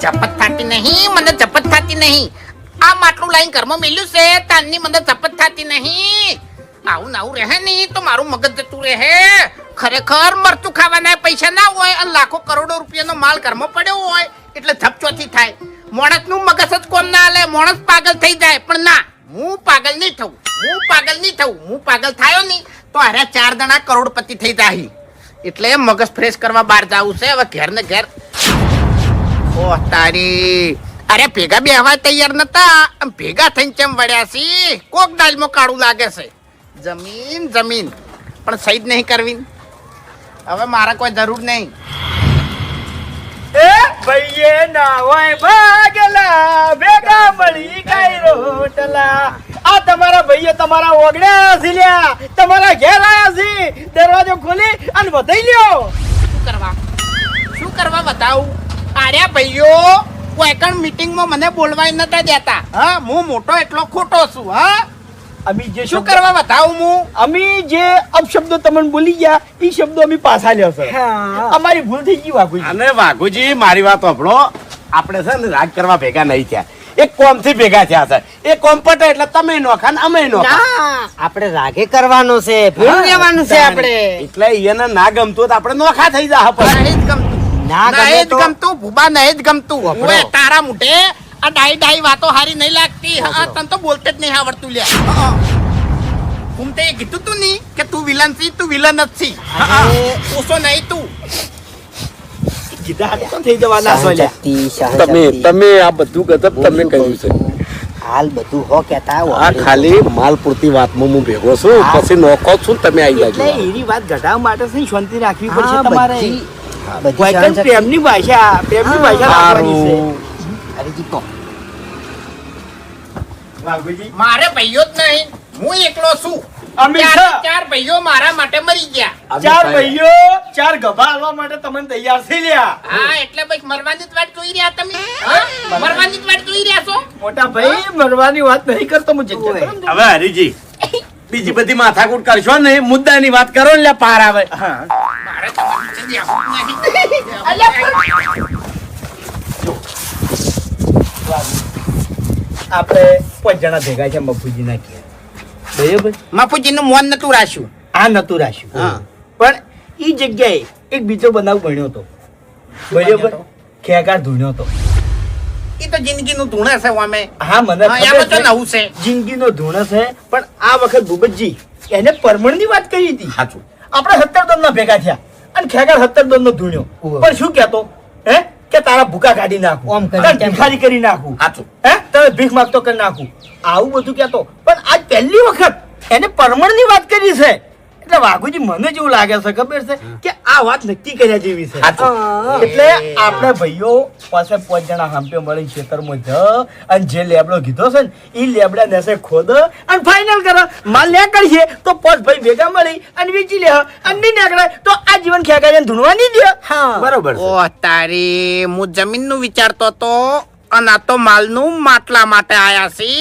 જપત થતી નહીં, મને જપત થતી નહીં. આ માટલું લાઈન ઘરમાં મેલ્યું છે તારની મને જપત થતી નહીં. આવું ના આવું રહે નહીં તો મારું મગજ જતું રહે. ખરેખર મરચું ખાવાના પૈસા ના હોય અને લાખો કરોડો રૂપિયાનો માલ ઘરમાં પડ્યો હોય એટલે ઝપચોથી થાય. માણસનું મગજ જ કોમ ના હાલે, માણસ પાગલ થઈ જાય. પણ ના, હું પાગલ નહીં થવું, હું પાગલ નહીં થવું. હું પાગલ થયો નહીં તો અરે 4 જણા કરોડપતિ થઈ જાય. એટલે મગજ ફ્રેશ કરવા બહાર જવું છે હવે ઘેર ને ઘેર. ઓહ તારી, અરે ભેગા બેહવા તૈયાર નતા, ભેગા થઈને ચેમ વળ્યા છી? કોક દાલમાં કાળું લાગે છે. જમીન જમીન પણ સહી જ નહીં કરવી. હવે મારા કોઈ જરૂર નહીં. એ ભઈએ ના હોય ભાગલા ભેગા મળી કઈ રોટલા. આ તમારા ભાઈએ તમારા ઓગણ્યા છે લ્યા, તમારા ઘેર આયા છે. દરવાજો ખોલી અને વધાઈ લ્યો. શું કરવા બતાવું? આર્યા ભાઈઓ કોઈ કણ મીટિંગમાં મને બોલવાય નતા દેતા. હા, હું મોટો એટલો ખોટો છું. હા, અમી જે શું કરવા બતાવું હું? અમી જે અપશબ્દો તમને બોલી ગયા એ શબ્દો અમે પાછા લ્યો છે. અમારી ભૂલ થઈ ગઈ વાઘુજી. અને વાઘુજી મારી વાત સાંભળો, આપણે છે ને રાગ કરવા ભેગા નહીં થયા, એક કોમ થી ભેગા થયા છે. એ કોમ પટે એટલે તમે નોખા ને અમે નોખા. આપણે રાગે કરવાનો છે, ભેળું રહેવાનું છે આપણે. એટલે એને ના ગમતું તો આપણે નોખા થઈ જા. નહીં જ ગમતું, ના ગમે નહીં જ તો ગમતું ભૂબા, નહીં જ ગમતું. ઓએ તારા મુઢે આ ડાઈ ડાઈ વાતો હારી નહીં લાગતી. હા, તને તો બોલતે જ નહીં આવડતું લ્યા. હું તે કીધું તું નહીં કે તું વિલન છી, તું વિલન જ છી. ઓછો નહીં તું. કીધા હાથે થઈ જવાના છો લ્યા. શક્તિ, તમે આ બધું ગજબ તમે કહ્યું છે. હાલ બધું હો કેતા આ ખાલી માલ પૂરતી વાતમાં હું ભેગો છું, પછી નોખો છું તમે આવી એટલે જાજો. એની વાત ઘટાડવા માટે છે શાંતિ રાખવી પડશે તમારે. બધી કોઈ પણ પ્રેમની ભાષા રાખવાની છે. હરીજી કહો. વાઘુજી મારે ભાઈઓ જ નહીં, હું એકલો છું. અમે ચાર ભાઈઓ મારા માટે મરી ગયા. 4 ભાઈઓ 4 ગભા આવવા માટે તમને તૈયાર થઈ લ્યા. હા, એટલે ભાઈ મરવાની જ વાત જોઈ રહ્યા તમે. હા, મરવાની જ વાત જોઈ રહ્યા છો. મોટા ભાઈ મરવાની વાત નહીં કરતો હું જગ્યા કરું ને. હવે હરીજી બીજી બધી માથાકૂટ કરશો ને, મુદ્દાની વાત કરો ને પાર આવે. હા મારે તમારી નીચે બેસવું નહીં. આપણે 5 જણા ભેગા છે મફુજી ના ઘેર. બરાબર, બાપુજીનું મોન નતું રાખ્યું. આ નતું રાખ્યું. હા. પણ ઈ જગ્યાએ એક બીજો બનાવ બન્યો હતો. બરાબર, ખેગાર ધૂણ્યો હતો. એ તો જિંદગીનું ધૂણે છે અમે. હા મને હા, ખબર એમાં તો છે. નવું છે. જિંદગીનો ધૂણો છે. પણ આ વખત ભૂપતજી એને પરમણની વાત કરી હતી. સાચું. આપણે 17 દોન ના ભેગા થયા અને ખેગાર 17 દોન નો ધૂણ્યો. પણ શું કહેતો હે કે તારા ભૂકા કાઢી નાખું, ઓમ કરી તારી ભિખારી કરી નાખું, સાચું. હે તમે ભીખ માંગતો કરી નાખું, આવું બધું કહેતો. પણ આજ પહેલી વખત એને પરમણની વાત કરી છે. એટલે વાઘુજી મને જેવું લાગે છે ખબર છે કે આ વાત નક્કી કર્યા જેવી છે. એટલે આપણે ભાઈઓ પાસે 5 જણા હાંપે મળી ખેતરમાં જ અને જે લેબડો કીધો છે ને એ લેબડા નેસે ખોદ અને ફાઇનલ કરો. માલ લે કરીએ તો 5 ભાઈ ભેગા મળી અને વેચી લે અને નહીં નીકળે તો આ જીવન ખેગાઈને ધૂણવા નહીં દે. હા બરોબર છે. ઓ તારી, હું જમીનનું વિચારતો તો અને આ તો માલનું માટલા માટે આયા છે.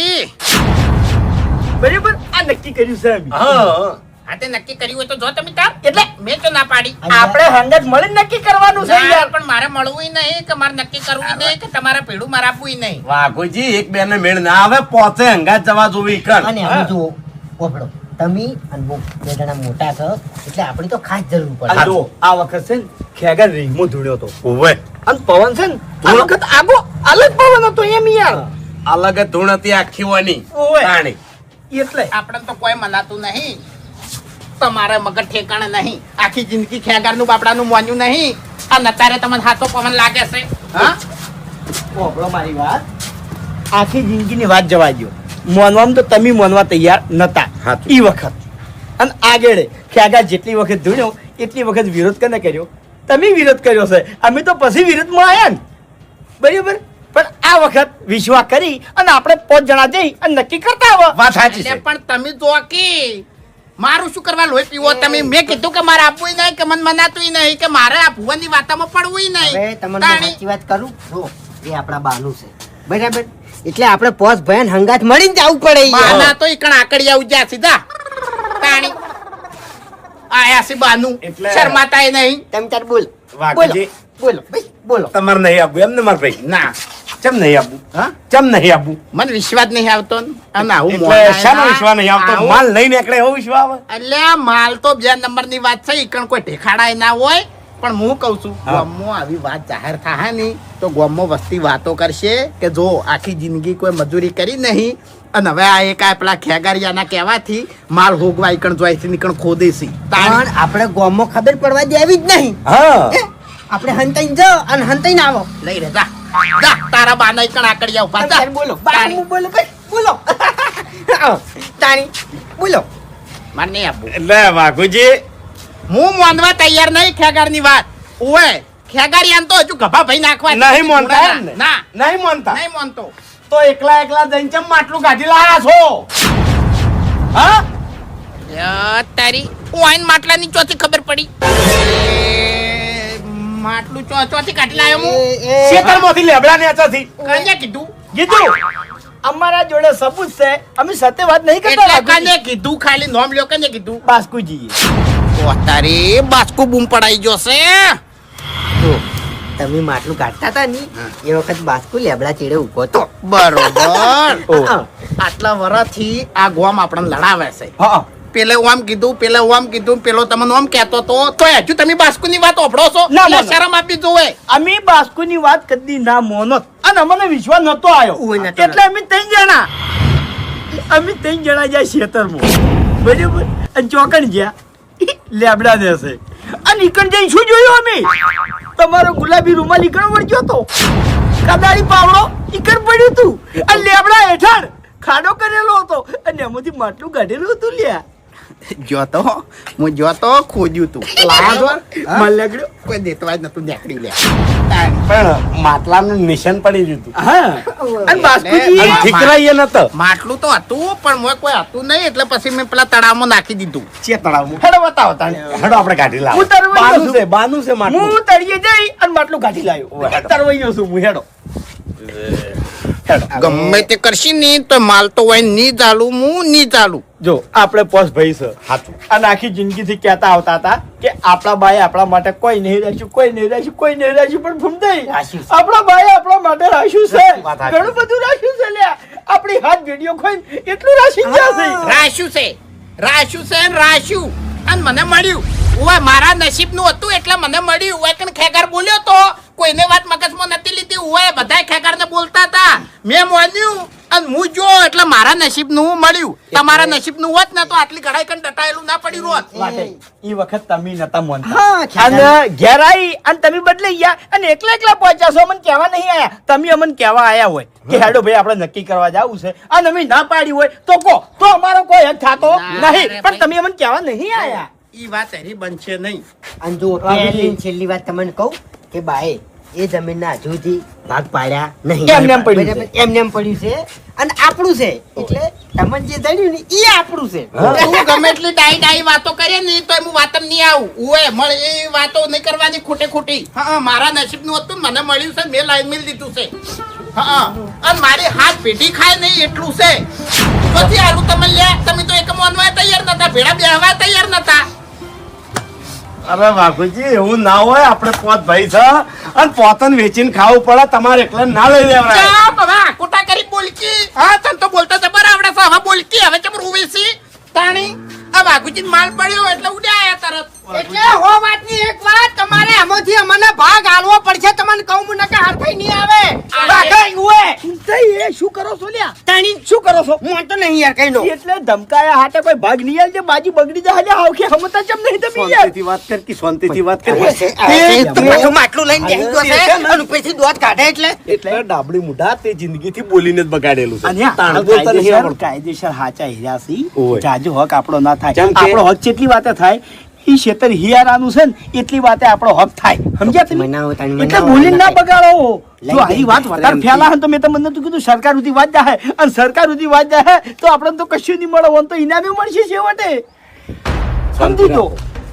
બરાબર, આ નક્કી કર્યું છે અમે. હા, આ તે નક્કી કર્યું હોય તો જો તમે તાર. એટલે મેં તો ના પાડી. આપણે હંગત મળી નક્કી કરવાનું છે ના, યાર. પણ મારે મળવું નહીં કે મારે નક્કી કરવું નહીં કે તમારા પેડું મારે આપવું નહીં. વાઘુજી એક બે ને મેળ ના આવે, પોતે હંગાત જવા જોવી કર. અને આમ જુઓ, ઓફળો તમે અને બહુ 2 જણા મોટા છો એટલે આપણી તો ખાસ જરૂર પડે. આ જો આ વખત છે ને ખેગર રીંગમાં ધૂણ્યો હતો ઓવે અને પવન છે ને આ વખત આગો અલગ પવન હતો એમ યાર. અલગ જ ધૂણ હતી આખી વાની ઓવે. તાણી. એટલે આપણે તો કોઈ મનાતું નહીં. તમારે મગજ ઠેકાણે નહીં. આખી જિંદગી ખેગારનું બાપડાનું મોન્યું નહીં. આ નતારે તમને હાથો પવન લાગે છે. હા, ઓબળો મારી વાત. આખી જિંદગીની વાત જવા દો, મોનવામાં તો તમે મોનવા તૈયાર નતા હાચું. ઈ વખત. અને આગળ ખેગા જેટલી વખત ધૂણ્યો એટલી વખત વિરોધ કને કર્યો? તમે વિરોધ કર્યો છે. અમે તો પછી વિરોધમાં આવ્યા ને. બરાબર, પણ આ વખત વિશ્વાસ કરી અને આપણે 5 જણા જઈ અને નક્કી કરતા આવો. વાત સાચી એટલે છે. પણ તમે જો કે મારું શું કરવા લોહી પીવો તમે? મેં કીધું કે મારે આપવું નહીં, કે મને મનાતું નહીં, કે મારે આ ભુવનની વાતમાં પડવું હવે નહીં. તમને તાણી. સાચી વાત કરું, જો એ આપણા બાનું છે બરાબર, એટલે આપણે 5 ભાઈ હંગાત મળીને જવું પડે યાર. બાના તો ઈકણ આકડિયા ઉજ્યા સીધા. તાણી આયા સી બાનું એટલે- શરમાતાય નહીં. તમે તાર બોલ વાઘુજી બોલો ભાઈ. બોલો તમારે નહીં આપવું એમ ને મારા ભાઈ? ના ચમ નહીં આપવું? હા ચમ નહીં આપવું? મને વિશ્વાસ નહીં આવતો ને. અને આવું એટલે મોઢા શાનો એના- વિશ્વાસ નહીં આવતો? આવું- માલ નહીં નીકળે એવો વિશ્વાસ આવે? એટલે આ માલ તો 2 નંબરની વાત છે ઈકણ કોઈ ઠેખાડાય ના હોય પણ હું કહું છું હા. ગામમાં આવી વાત જાહેર થાય ને તો ગામમાં વસ્તી વાતો કરશે કે જો આખી જિંદગી કોઈ મજૂરી કરી નહીં અને હવે આ એક આ પેલા ખેગારિયાના કહેવાથી માલ હોગવા ઈકણ જોઈ છે નીકણ ખોદે છે પણ આપણે ગામમાં ખબર પડવા દેવી જ નહીં હા હે? આપણે હંતાઈને જાઓ અને હંતાઈને આવો લઈ રે જા જા તારા બાના ઈકણ આકડિયા ઉભા જા બોલો તાણી. હું બોલો ભાઈ બોલો આવો, તાણી બોલો મારે નહીં આપવું એટલે વાઘુજી હું માનવા તૈયાર નહીં ખેગારની વાત ઓએ ખેગારિયાને તો હજુ ગભા ભાઈ નાખવા નહીં માનતા એમ ને? ના નહીં માનતા નહીં માનતો તો એકલા એકલા જઈને ચમ માટલું કાઢી લાયા છો? હા તારી વાઈન માટલાની ચોથી ખબર પડી માટલું ચોથી કાઢી લાયો હું ખેતરમાંથી લેબડા નેચાથી કને કીધું કીધું અમારા જોડે સબૂત છે અમે સત્ય વાત નહીં કરતા એટલે વાઘુજી. કને કીધું ખાલી નોમ લ્યો કને કીધું બાસ્કુજીએ ઓ તારી બાસ્કુ બૂમ પડાઈ જશે જો તમે માટલું કાઢતા હતા ને એ વખત બાસ્કુ લેબડા ચેડે ઉભો તો બરોબર આટલા વર્ષથી આ ગોમ આપણને લડાવે છે હા પેલે ઓમ કીધું પેલે ઓમ કીધું પેલો તમને ઓમ કહેતો તો હજુ તમે બાસ્કુની વાત ઓભળો છો ના, એટલે ના. શરમ આપી જોવે અમે બાસ્કુની વાત કદી ના મોનત અને અમને વિશ્વાસ નતો આવ્યો ઓય નતો. એટલે અમે 3 જણા ગયા ખેતરમાં બરાબર અને ચોકણ ગયા લેબડા દેશે અને ઈકણ જઈને શું જોયું અમે તમારો ગુલાબી રૂમાલ ઈકણ વળગ્યો તો કદાળી પાવડો ઈકણ પડ્યું તું અને લેબડા હેઠળ ખાડો કરેલો હતો અને એમાંથી માટલું કાઢેલું હતું લ્યા જોતો હું જોતો ખોજ્યું તું મન લાગ્યો કોઈ દેતવા જ નતું નીકળી લે પણ માટલાનું નિશાન પડી ગયું હતું. હા અને બાસ્કુજી અને ઠીકરાઈએ નતો. માટલું તો હતું પણ મોય કોઈ હતું નહીં એટલે પછી મેં પેલા તળાવમાં નાખી દીધું ચે તળાવમાં? હેડો બતાવો તાણે હેડો આપણે કાઢી લાવો. હું તરવાઈ બાનું જશું. છે, બાનું છે માટલું. હું તળિયે જઈ અને માટલું કાઢી લાવ્યો તરવાઈ ગયો છું હું હેડો ગમે તે કરશી ની તો માલ તો હોય ની ચાલુ હું ની ચાલુ જો આપણે પોસ ભાઈ છે હાચું. અને આખી જિંદગીથી કહેતા આવતા હતા કે આપણા બાએ આપણા માટે કોઈ નહીં રાખ્યું કોઈ નહીં રાખ્યું કોઈ નહીં રાખ્યું પણ ભૂમતાઈ રાખ્યું છે. આપણા બાએ આપણા માટે રાખ્યું છે વાત સાચી. ઘણું બધું રાખ્યું છે લ્યા આપણી હાથ વિડીયો ખોઈને એટલું રાશી ગયા છે રાશ્યું છે ને રાશ્યું અને મને મળ્યું ઓય મારા નસીબ નું હતું એટલે મને મળ્યું ઓય કણ ખેગાર બોલ્યો તો કોઈને વાત મગજમાં નથી લીધી ઓય બધાય ખેગાર ને બોલતા હતા મેં માન્યું અને હું જો એટલે મારા નસીબ નું મળ્યું તમારા નસીબ નું હોત ને તો આટલી ઘડાઈ કણ દટાયેલું ના પડ્યું હોત માટે ઈ વખત તમે નતા માનતા હા ખેગાર. અને ઘેર આવી અને તમે બદલાઈ ગયા અને એકલા એકલા પહોંચ્યા છો અમને કહેવા નહીં આયા તમે અમને કહેવા આયા હોય કે હેડો ભાઈ આપણે નક્કી કરવા જાવું છે અને અમે ના પાડી હોય તો કહો તો અમારો કોઈ હક થતો ના, નહીં અરે પણ ભાઈ. તમે અમને કહેવા નહીં આયા ઈ વાત હરી બનશે નહીં અને જો પહેલી ને છેલ્લી વાત તમને કહું કે બાએ એ જમીનના હજુ સુધી ભાગ પાડ્યા નહીં એમને એમ પડ્યું છે. બરાબર? એમને એમ પડ્યું છે અને આપણું છે એટલે તમને જે થયું ને એ આપણું છે હું ગમે એટલી ડાઈ વાતો કરે ને તો હું વાતમ નહીં આવું ઓય મળે એ વાતો નહીં કરવાની ખોટે ખોટી હા મારા નસીબ નું હતું મને મળ્યું છે મેં લાઈન મિલ દીધું છે હા અને મારી હાથ પેઢી ખાય નહીં એટલું છે પછી આલું તમે લે તમે તો એક માનવા તૈયાર નતા ભેળા બેહવા તૈયાર નતા અરે વાઘુજી એવું ના હોય આપણે પોત ભાઈ છે અને પોતન વેચીને ખાવું પડે તમારે એકલા ના લઈ લેવાય. ચા બાબા કોટા કરી બોલકી હા તને તો બોલતા જબર આવડે છે હવે બોલકી હવે ચમ રૂવેસી તાણી આ વાઘુજી માલ પડ્યો એટલે ઉડ્યા તરત એટલે હો વાતની એક વાત તમારે આમાંથી અમને ભાગ આલવો પડશે તમને કહું હું નકે હારફાઈ નહીં આવે વાઘાઈ ઉએ તઈ એ શું કરો છો લ્યા તાણી શું કરો છો હું તો નહીં યાર કઈ નો એટલે ધમકાયા હાટે કોઈ ભાગ નહીં આલજે બાજી બગડી જાય હાવ કે હમતા ચમ નહીં તમે યાર શાંતિથી વાત કર કે શાંતિથી વાત કર. માટલું લઈને બેસી ગયો છે અને ઉપરથી દોત કાઢે એટલે ડાબડી મુઢા તે જિંદગીથી બોલીને જ બગાડેલું છે. અને તાણ બોલતા નહીં કાયદેસર આવડતું. કાયદેસર હાચા હીરા સી ઓય. જાજો હક આપણો ના થાય જેમ કે- આપણો હક જેટલી વાતે થાય ઈ શેતર હિયારાનું છે ને એટલી વાતે આપણો હક થાય સમજ્યા તમે મનાવો તાણ, એટલે મનાવો બોલીને ના ના થાય. બગાડો જો આવી વાત વધારે ફેલા હે તો મેં તમને નતું કીધું સરકાર સુધી વાત જાહે અને સરકાર સુધી વાત જાહે તો આપણને તો કશું નહીં મળે ઓમ તો ઇનામે મળશે છેવટે સમજી જો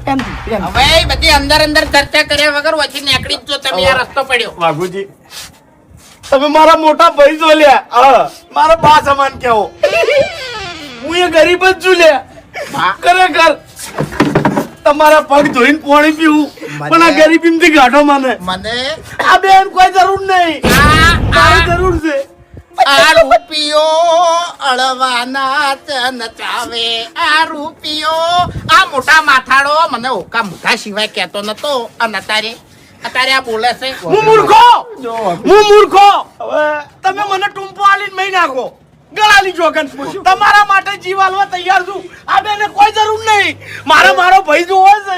એમ એમ. હવે બધી અંદર અંદર ચર્ચા કર્યા વગર વચ્ચે નીકળી જ જો તમે આ રસ્તો પડ્યો વાઘુજી તમે મારા મોટા ભાઈ છો લ્યા. હા, મારા બા સમાન કેવો હું એ ગરીબ જ છું લ્યા. ખરેખર તમારા પગ ધોઈને પાણી પીવું પણ આ ગરીબીમાંથી ગાંઠો મને મને આ બેન કોઈ જરૂર નહીં મારી જરૂર છે આ રૂપિયો અળવાના ચન ચાવે આ રૂપિયો આ મોટા માથાડો મને ઓકા મોઢા સિવાય કહેતો નતો અને અત્યારે આ બોલે છે હું મૂર્ખો હવે તમે મને ટૂંપો આલીને મહી નાખો ગળાની જોગન તમારા માટે જીવ આલવા તૈયાર છું આ બેને કોઈ જરૂર નહીં મારો ભાઈ જોવો છે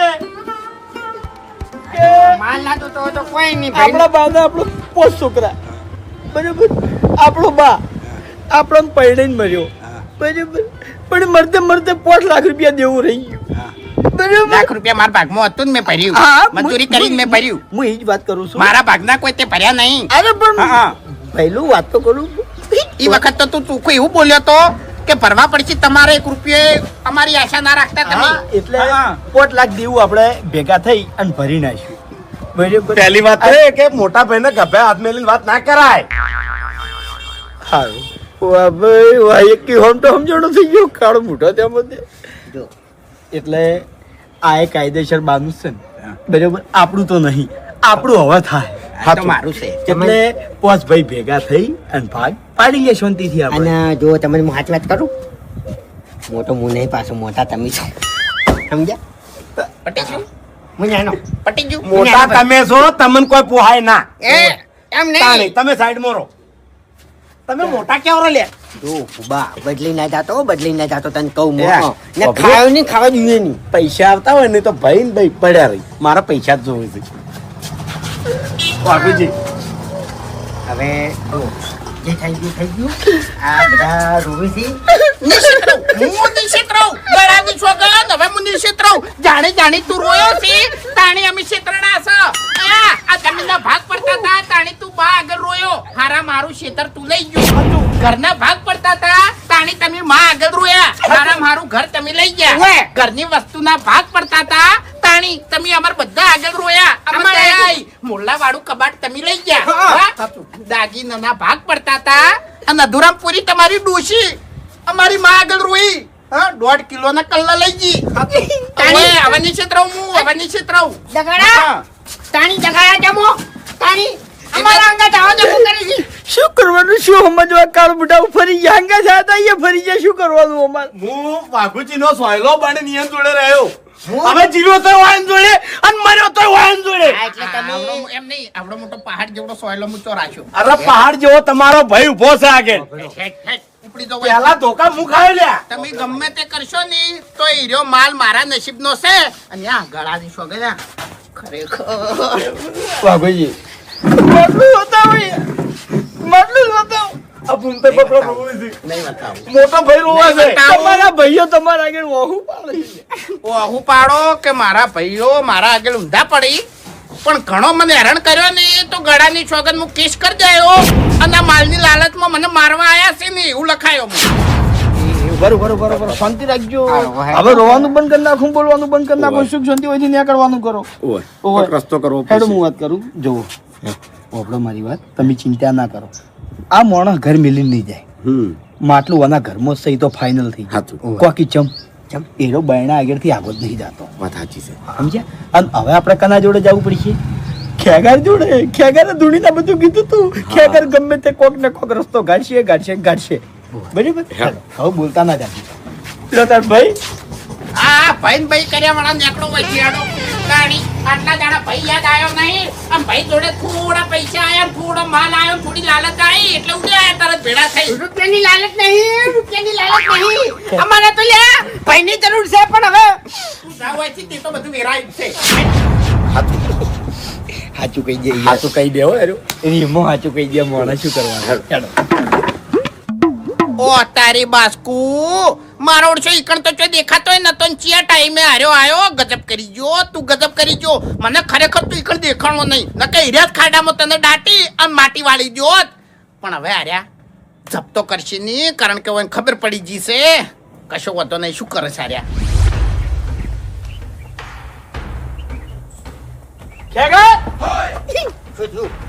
માલ ના તો કોઈ નહીં આપણા બાને આપણો પોસ છોકરા બરાબર આપણો બા આપણને પૈણીને મર્યો બરાબર પણ મરતે 5 લાખ રૂપિયા દેવું રહી ગયું બરાબર લાખ રૂપિયા મારા ભાગમાં હતું ને મેં ભર્યું હા, મજૂરી કરીને મેં ભર્યું હું એ જ વાત કરું છું મારા ભાગના કોઈ તે ભર્યા નહીં અરે પણ પહેલું વાત તો કરું એ વખત તો તું ચોખ્ખું એવું બોલ્યો તો કે ભરવા પડશે તમારે 1 રૂપિયો અમારી આશા ના રાખતા તમે હા, એટલે 5 લાખ દેવું આપણે ભેગા થઈ અને ભરી નાખ્યું બરાબર પહેલી વાત એ કે મોટા ભાઈને ગભે હાથ મેલીને વાત ના કરાય હા વાહ ભાઈ વાહ એક હોમ તો સમજણો થઈ ગયો કાળો મોટો ત્યાં બધે જો એટલે આ એક કાયદેસર બાનું છે ને બરાબર આપણું તો નહીં આપણું હવે થાય આ તો મારું છે એટલે 5 ભાઈ ભેગા થઈ અને ભાગ પાડી લે શાંતિથી આપણે અને જો તમને હું સાચી વાત કરું મોટો હું નહીં પાછો મોટા તમે છો સમજ્યા પટી ગયું હું નાનો પટી ગયું મોટા તમે છો તમને કોઈ પોહાય ના એ એમ તાણી, નહીં તમે સાઈડ મોરો તમે મોટા કેવરો લે જો બા બદલી ના જાતો તને કહું એ, મોટો ને બાપુ. ખાયો નહીં ખાવા જોઈએ નહીં પૈસા આવતા હોય ને તો ભાઈ ને ભાઈ પડ્યા રહી મારા પૈસા જ જોવે છે બાપુજી હવે જો જે થઈ ગયું આ બધા રોવે છે નિશ્ચિત રહું ગળાની છોકરા હવે હું નિશ્ચિત રહું જાણી તું રોયો છે તાણી અમે ક્ષેત્રના છે આ જમીનના ભાગ પડતા હતા તાણી તું બા આગળ રોયો હારા મારું ક્ષેત્ર તું લઈ ગયો ઘરના ભાગ પડતા હતા તાણી તમે માં આગળ રોયા હારા મારું ઘર તમે લઈ ગયા ઘરની વસ્તુના ભાગ પડતા હતા તાણી તમે અમાર બધા આગળ રોયા અમારે મોલ્લા વાળું કબાટ તમે લઈ ગયા દાગીનાના ભાગ પડતા હતા અને અધુરામપુરી તમારી ડોશી અમારી માં આગળ રોઈ 1.5 કિલોના કલ્લા લઈ ગઈ હવે નિશ્ચિત રહું હું દગાડા તાણી દગાડા જમો તાણી અમારા અંગત આવો જમો કરી છે શું કરવાનું શું સમજવા કાળ મોટા ફરી ગયા હંગા જાતા અહીંયા ફરી ગયા શું કરવાનું અમાર હું વાઘુજી નો સોયલો બને નિયમ જોડે રહ્યો હવે જીવ્યો તો વાયન જોડે અને મર્યો તો વાયન જોડે એટલે તમે એમ નહીં આવડો મોટો પહાડ જેવડો સોયલો મૂચો રાખ્યો અરે પહાડ જેવો તમારો ભાઈ ઉભો છે આગળ ઉપડી જાઓ પેલા ધોકા મુખાયો લ્યા તમે ગમે તે કરશો ને તો એ રહ્યો માલ મારા નસીબનો છે અને આ ગળાની સોગંદ ખરેખર વાઘોજી માટલું બતાવો માટલું બતાવો આ ભૂમતે પકડો ભૂમતી નહીં બતાવું મોટો ભાઈ રોવા છે નહીં બતાવું. તમારા ભાઈઓ તમારા આગળ વહુ પાડે છે. ઓહુ પાડો કે મારા ભાઈઓ મારા આગળ ઊંધા પડી પણ ઘણો મને હેરાન કર્યો ને તો ગળાની સોગંદ હું કેસ કરી જાયો અને આ માલની લાલચમાં મને મારવા આયા છે ને એવું લખાયો બરોબર શાંતિ રાખજો હા, હવે રોવાનું બંધ કરી નાખું બોલવાનું બંધ કરી નાખું સુખ શાંતિ હોય ત્યાં કરવાનું કરો ઓય રસ્તો કરવો હેડો હું વાત કરું જુઓ ઓપડો મારી વાત તમે ચિંતા ના કરો આ માણસ ઘર મિલી નહીં જાય માટલું આના ઘરમાં સહી તો ફાઇનલ થઈ હાચું. ગયું કોકી ચમ એનો બૈણા આગળથી આગળ નહીં જતો વાત સાચી છે સમજ્યા અને હવે આપણે કના જોડે જવું પડશે ખેગાર જોડે ખેગારે ધૂણીને બધું કીધું તું ખેગાર ગમે તે કોક ને કોક રસ્તો ગાડશે બરાબર હવે બોલતા ના જાતી લો તાર ભાઈ આ ભાઈ કર્યા વાળા નેકડો વચ્ચેડો ગાડી આટલા દાડા ભાઈ યાદ આવ્યો નહીં આમ ભાઈ જોડે થોડા પૈસા આયા થોડો માલ આવ્યો થોડી લાલચ આવી એટલે ઉડ્યા તરત ભેડા થઈ રૂપિયાની લાલચ નહીં અમારે તો લે ભાઈની જરૂર છે પણ હવે તું જાવ છે તે તો બધું વેરાય છે સાચું કહી દે સાચું કહી દેવો યાર રીમો સાચું કહી દે મોણા શું કરવાનું હેડો ઓ તારી બાસ્કુ મારો ઓળશો ઈકણ તો ચો દેખાતોય નતો ને ચિયા ટાઈમે આયો ગજબ કરી ગયો તું ગજબ કરી ગયો મને ખરેખર તું ઈકણ દેખાણો નહીં નકે હિર્યાત ખાડામાં તને દાટી અને માટી વાળી જોત પણ હવે આર્યા જપ્તો કરશે નહીં કારણ કે હવે ખબર પડી ગઈ છે કશો વાંધો નહીં શું કરે છે આર્યા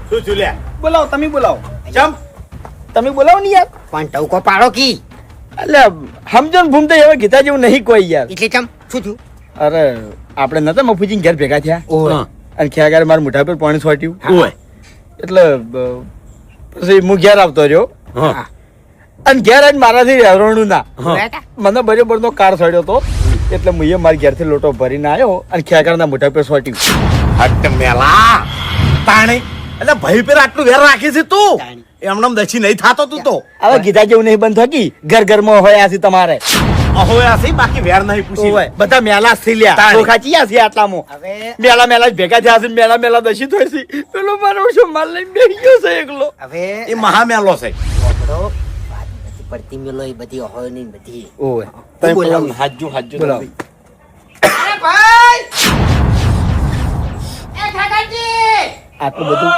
શું છું લ્યા બોલાવો તમે બોલાવો ચમ તમે બોલાવો ને યાર પણ ટવકો પાડો કી એટલે સમજો ને ભૂમતે હવે ગીતા જેવું નહીં કોઈ યાર એટલે ચમ શું થયું અરે આપણે નતા મફુજી ઘેર ભેગા થયા ઓય. અને ખેગારે મારા મોઢા પર પાણી છોટ્યું ઓય એટલે પછી હું ઘેર આવતો રહ્યો હા અને ઘેર આવીને મારાથી રહેવાનું ના બેટા. મને બરોબર નો કાર સડ્યો તો એટલે હું મારી ઘેરથી લોટો ભરીને આવ્યો અને ખેગારના મોઢા પર છોટ્યું હટ મેલા તાણે એટલે ભાઈ પર આટલું વેર રાખી છે તું તાણી. એમને દછી નહીં થાતો તું તો હવે ગીધા જેવું નહીં બંધ થકી ઘર ઘરમાં હોય છે તમારે હવે આ છે બાકી વેર નહીં પૂછી ઓય, બધા મેલા થી લ્યા તાણી. ચોખા ચિયા છે આટલામાં હવે મેલા મેલા જ ભેગા થયા છે મેલા મેલા દશી થઈ છે પેલો મારો શું માલ લઈને બેસી ગયો છે એકલો હવે એ મહામેલો છે પકડો. વાત નથી પડતી મેલો એ બધી હોય નહીં બધી ઓય તઈ બોલાવું. પેલા હાજુ બોલાવો. અરે ભાઈ એ ઠાકરજી આટલું બધું